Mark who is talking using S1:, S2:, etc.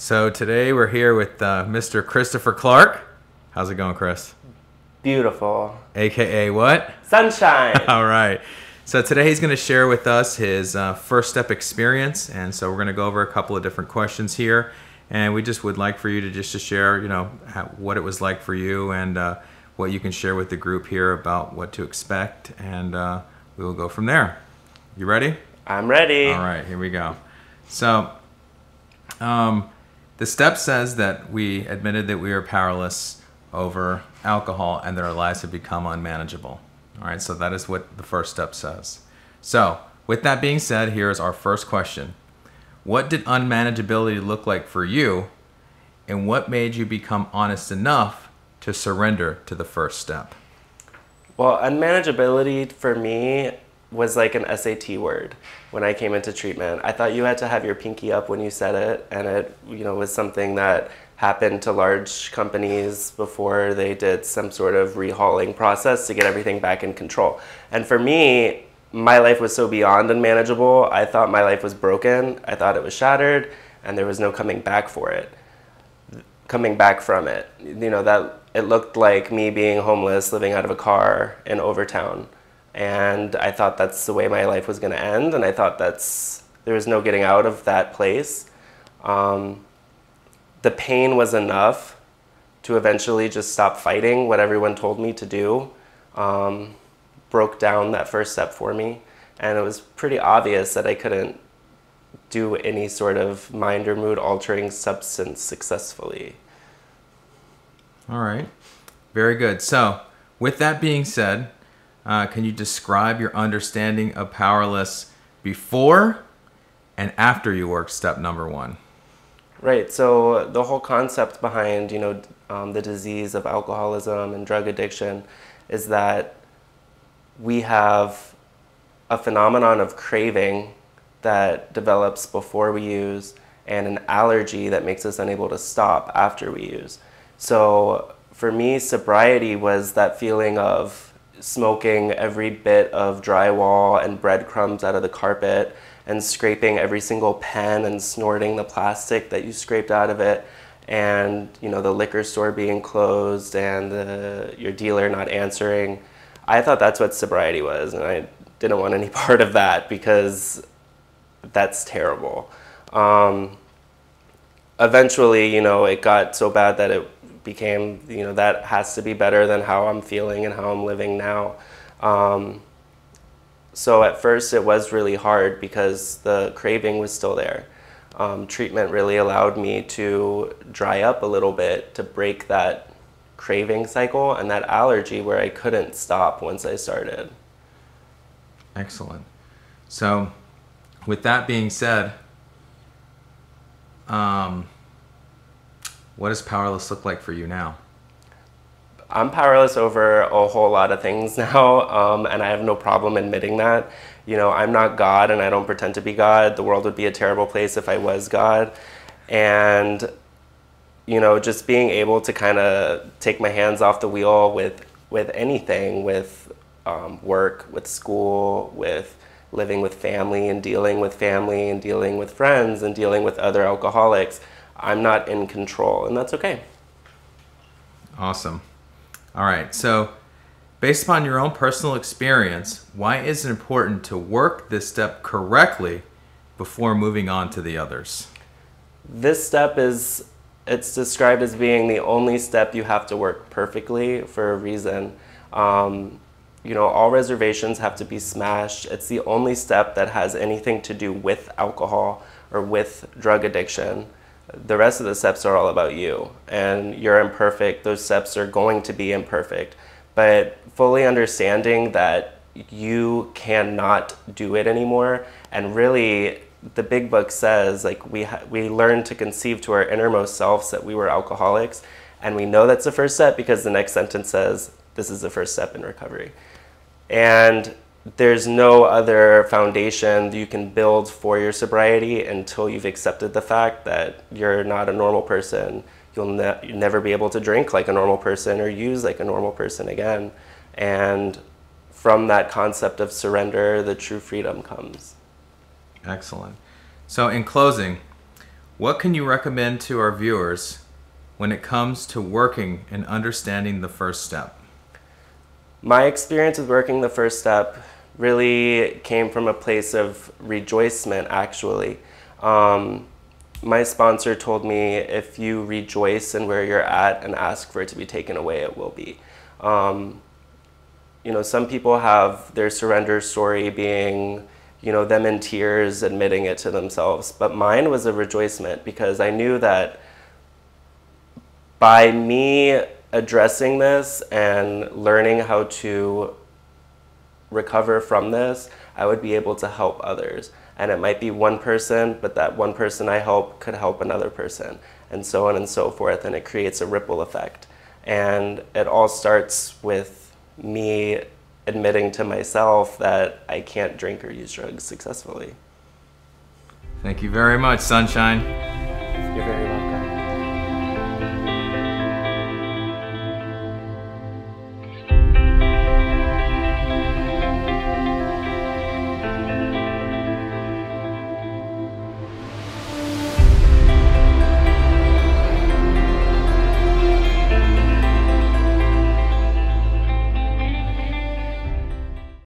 S1: So today we're here with Mr. Christopher Clark. How's it going, Chris?
S2: Beautiful.
S1: AKA what?
S2: Sunshine.
S1: All right. So today he's going to share with us his first step experience, and so we're going to go over a couple of different questions here, and we just would like for you to share, what it was like for you and what you can share with the group here about what to expect, and we will go from there. You ready?
S2: I'm ready.
S1: All right, here we go. So the step says that we admitted that we are powerless over alcohol and that our lives have become unmanageable. All right, so that is what the first step says. So with that being said, here is our first question. What did unmanageability look like for you, and what made you become honest enough to surrender to the first step?
S2: Well, unmanageability for me was like an SAT word when I came into treatment. I thought you had to have your pinky up when you said it, and it was something that happened to large companies before they did some sort of rehauling process to get everything back in control. And for me, my life was so beyond unmanageable. I thought my life was broken. I thought it was shattered, and there was no coming back from it. That it looked like me being homeless, living out of a car in Overtown. And I thought that's the way my life was going to end, and I thought there was no getting out of that place. The pain was enough to eventually just stop fighting what everyone told me to do. Broke down that first step for me, and it was pretty obvious that I couldn't do any sort of mind or mood altering substance successfully.
S1: All right, very good. So with that being said, can you describe your understanding of powerless before and after you worked step number one?
S2: Right, so the whole concept behind, the disease of alcoholism and drug addiction is that we have a phenomenon of craving that develops before we use and an allergy that makes us unable to stop after we use. So for me, sobriety was that feeling of smoking every bit of drywall and breadcrumbs out of the carpet and scraping every single pen and snorting the plastic that you scraped out of it, and the liquor store being closed and your dealer not answering. I thought that's what sobriety was, and I didn't want any part of that because that's terrible. Eventually, it got so bad that it became, that has to be better than how I'm feeling and how I'm living now. So at first it was really hard because the craving was still there. Treatment really allowed me to dry up a little bit to break that craving cycle and that allergy where I couldn't stop once I started.
S1: Excellent. So with that being said, what does powerless look like for you now?
S2: I'm powerless over a whole lot of things now, and I have no problem admitting that. I'm not God, and I don't pretend to be God. The world would be a terrible place if I was God. And, just being able to kind of take my hands off the wheel with anything, with work, with school, with living with family and dealing with friends and dealing with other alcoholics. I'm not in control, and that's okay.
S1: Awesome. All right, so based upon your own personal experience, why is it important to work this step correctly before moving on to the others?
S2: This step it's described as being the only step you have to work perfectly for a reason. All reservations have to be smashed. It's the only step that has anything to do with alcohol or with drug addiction. The rest of the steps are all about you, and you're imperfect. Those steps are going to be imperfect, but fully understanding that you cannot do it anymore. And really, the big book says, we learn to conceive to our innermost selves that we were alcoholics, and we know that's the first step because the next sentence says this is the first step in recovery. And there's no other foundation you can build for your sobriety until you've accepted the fact that you're not a normal person. You'll never be able to drink like a normal person or use like a normal person again. And from that concept of surrender, the true freedom comes.
S1: Excellent. So in closing, What can you recommend to our viewers when it comes to working and understanding the first step?
S2: My experience with working the first step really came from a place of rejoicement, actually. My sponsor told me, if you rejoice in where you're at and ask for it to be taken away, it will be. You know, some people have their surrender story being, you know, them in tears admitting it to themselves, but mine was a rejoicement because I knew that by me addressing this and learning how to recover from this, I would be able to help others. And it might be one person, but that one person I help could help another person, and so on and so forth, and it creates a ripple effect. And it all starts with me admitting to myself that I can't drink or use drugs successfully.
S1: Thank you very much, Sunshine.